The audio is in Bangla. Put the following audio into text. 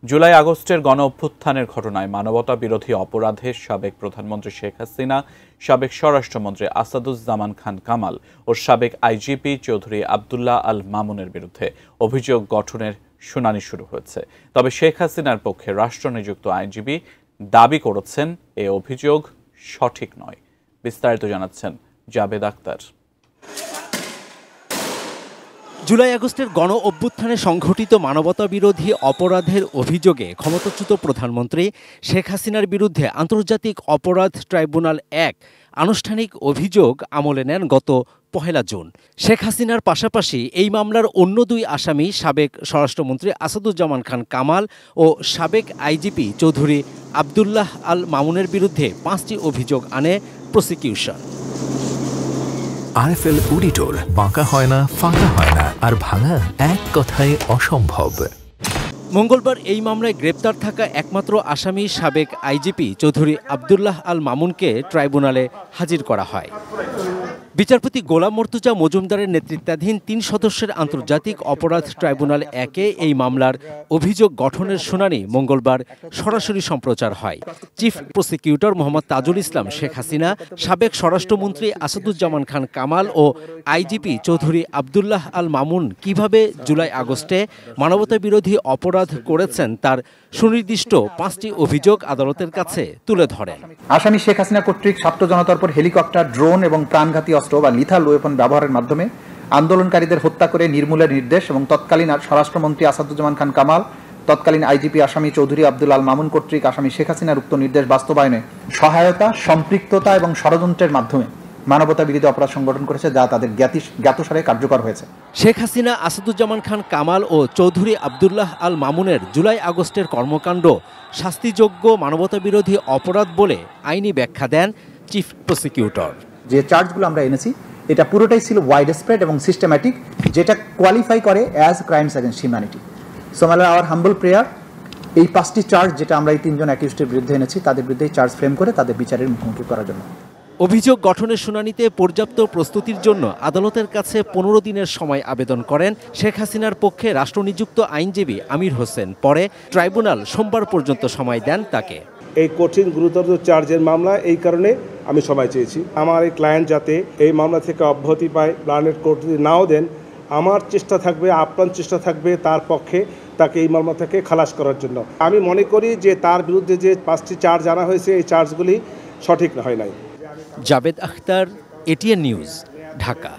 জুলাই আগস্টের গণ-অভ্যুত্থানের ঘটনায় মানবতা বিরোধী অপরাধের সাবেক প্রধানমন্ত্রী শেখ হাসিনা, সাবেক স্বরাষ্ট্রমন্ত্রী আসাদুজ্জামান খান কামাল ও সাবেক আইজিপি চৌধুরী আবদুল্লাহ আল মামুনের বিরুদ্ধে অভিযোগ গঠনের শুনানি শুরু হয়েছে। তবে শেখ হাসিনার পক্ষে রাষ্ট্রনিযুক্ত আইনজীবী দাবি করেছেন এ অভিযোগ সঠিক নয়। বিস্তারিত জানাচ্ছেন জাবেদ আক্তার। জুলাই আগস্টের গণ-অভ্যুত্থানে সংঘটিত মানবতা বিরোধী অপরাধের অভিযোগে ক্ষমতাচ্যুত প্রধানমন্ত্রী শেখ হাসিনার বিরুদ্ধে আন্তর্জাতিক অপরাধ ট্রাইব্যুনাল ১ আনুষ্ঠানিক অভিযোগ আমলে নেন গত ১ জুন। শেখ হাসিনার পাশাপাশি এই মামলার অন্য দুই আসামি সাবেক স্বরাষ্ট্রমন্ত্রী আসাদুজ্জামান খান কামাল ও সাবেক আইজিপি চৌধুরী আবদুল্লাহ আল মামুনের বিরুদ্ধে ৫টি অভিযোগ আনে প্রসিকিউশন। আরএফএল অডিটর, বাঁকা হয় না, ফাঁকা হয় না, আর ভাঙা এক কথায় অসম্ভব। মঙ্গলবার এই মামলায় গ্রেপ্তার থাকা একমাত্র আসামি সাবেক আইজিপি চৌধুরী আবদুল্লাহ আল মামুনকে ট্রাইব্যুনালে হাজির করা হয়। বিচারপতি গোলাম মর্তুজা মজুমদারের নেতৃত্বাধীন ৩ সদস্যের আন্তর্জাতিক অপরাধ ট্রাইব্যুনাল ১-এ এই মামলার অভিযোগ গঠনের শুনানি মঙ্গলবার সরাসরি সম্প্রচার হয়। চিফ প্রসিকিউটর মোহাম্মদ তাজুল ইসলাম শেখ হাসিনা, সাবেক স্বরাষ্ট্রমন্ত্রী আসাদুজ্জামান খান কামাল ও আইজিপি চৌধুরী আবদুল্লাহ আল মামুন কিভাবে জুলাই আগস্টে মানবতা বিরোধী অপরাধ করেছেন তার সুনির্দিষ্ট ৫টি অভিযোগ আদালতের কাছে তুলে ধরেন। আসামি শেখ হাসিনা কর্তৃক ছাত্র জনতার উপর হেলিকপ্টার, ড্রোন এবং প্রাণঘাতী অস্ত্র বা লিথাল ওয়েপন ব্যবহারের মাধ্যমে আন্দোলনকারীদের হত্যা করে নির্মূলের নির্দেশ এবং তৎকালীন স্বরাষ্ট্রমন্ত্রী আসাদুজ্জামান খান কামাল, তৎকালীন আইজিপি আসামি চৌধুরী আবদুল আল মামুন কর্তৃক আসামি শেখ হাসিনার উক্ত নির্দেশ বাস্তবায়নে সহায়তা, সম্পৃক্ততা এবং ষড়যন্ত্রের মাধ্যমে মানবতা বিরোধী অপরাধ সংগঠন করেছে, যা তাদের জ্ঞাতসারে কার্যকর হয়েছে। শেখ হাসিনা, আসাদুজ্জামান খান কামাল ও চৌধুরী আবদুল্লাহ আল মামুনের জুলাই আগস্টের কর্মকাণ্ড শাস্তিযোগ্য মানবতা বিরোধী অপরাধ বলে আইনি ব্যাখ্যা দেন চিফ প্রসিকিউটর। যে চার্জগুলো আমরা এনেছি এটা পুরোটাই ছিল ওয়াইড স্প্রেড এবং সিস্টেম্যাটিক, যেটা কোয়ালিফাই করে as crimes against humanity. So our humble prayer, এই 5টি চার্জ যেটা আমরা এই 3 জন অ্যাকিউজডের বিরুদ্ধে এনেছি, তাদের বিরুদ্ধে চার্জ ফ্রেম করে তাদের বিচারের মুখোমুখি করার জন্য। অভিযোগ গঠনের শুনানিতে পর্যাপ্ত প্রস্তুতির জন্য আদালতের কাছে 15 দিনের সময় আবেদন করেন শেখ হাসিনার পক্ষে রাষ্ট্রনিযুক্ত আইনজীবী আমির হোসেন। পরে ট্রাইব্যুনাল সোমবার পর্যন্ত সময় দেন তাকে। এই কঠিন গুরুতর চার্জের মামলা, এই কারণে আমি সময় চেয়েছি। আমার এই ক্লায়েন্ট যাতে এই মামলা থেকে অব্যাহতি পায়, প্ল্যানেট কোর্ট যদি নাও দেন, আমার চেষ্টা থাকবে, আপ্রাণ চেষ্টা থাকবে তার পক্ষে তাকে এই মামলা থেকে খালাস করার জন্য। আমি মনে করি যে তার বিরুদ্ধে যে 5টি চার্জ আনা হয়েছে, এই চার্জগুলি সঠিক হয় নাই। Javed Akhtar, ATN news, Dhaka.